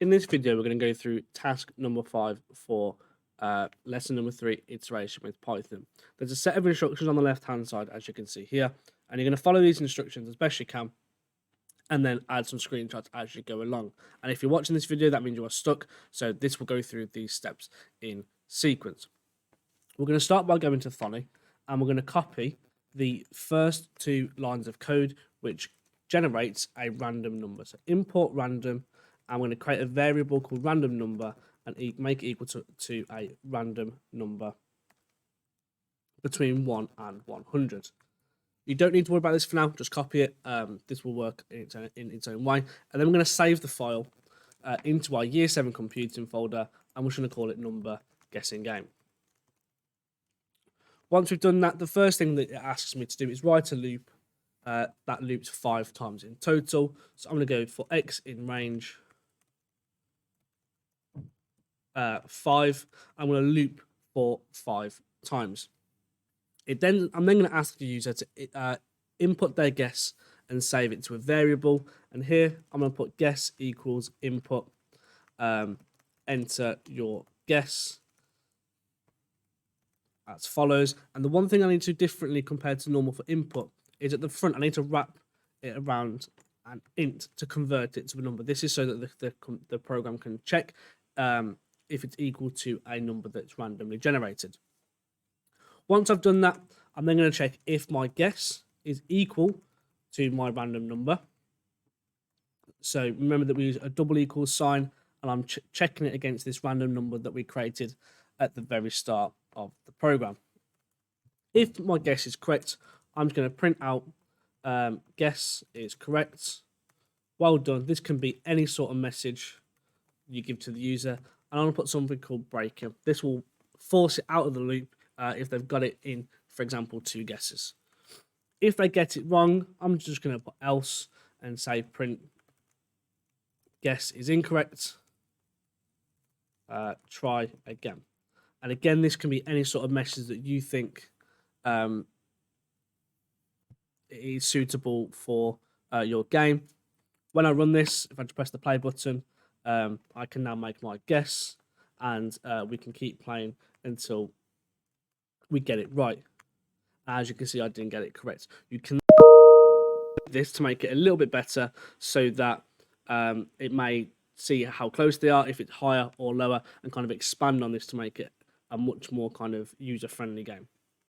In this video, we're going to go through task number 5 for lesson number 3, iteration with Python. There's a set of instructions on the left-hand side, as you can see here, and you're going to follow these instructions as best you can, and then add some screenshots as you go along. And if you're watching this video, that means you are stuck, so this will go through these steps in sequence. We're going to start by going to Thonny, and we're going to copy the first 2 lines of code, which generates a random number. So import random, I'm going to create a variable called random number and make it equal to a random number between 1 and 100. You don't need to worry about this for now, just copy it. This will work in its own way. And then we're going to save the file into our Year 7 computing folder, and we're just going to call it number guessing game. Once we've done that, the first thing that it asks me to do is write a loop that loops 5 times in total. So I'm going to go for x in range 5. I'm going to loop for 5 times. I'm then going to ask the user to input their guess and save it to a variable. And here I'm going to put guess equals input. Enter your guess as follows. And the one thing I need to do differently compared to normal for input is at the front I need to wrap it around an int to convert it to a number. This is so that the program can check if it's equal to a number that's randomly generated. Once I've done that, I'm then going to check if my guess is equal to my random number. So remember that we use a double equals sign, and I'm checking it against this random number that we created at the very start of the program. If my guess is correct, I'm just going to print out guess is correct. Well done. This can be any sort of message you give to the user. And I'm going to put something called breaker. This will force it out of the loop if they've got it in, for example, 2 guesses. If they get it wrong, I'm just going to put else and say print guess is incorrect. Try again. And again, this can be any sort of message that you think is suitable for your game. When I run this, if I just press the play button, I can now make my guess, and we can keep playing until we get it right. As you can see, I didn't get it correct. You can do this to make it a little bit better so that it may see how close they are, if it's higher or lower, and kind of expand on this to make it a much more kind of user-friendly game.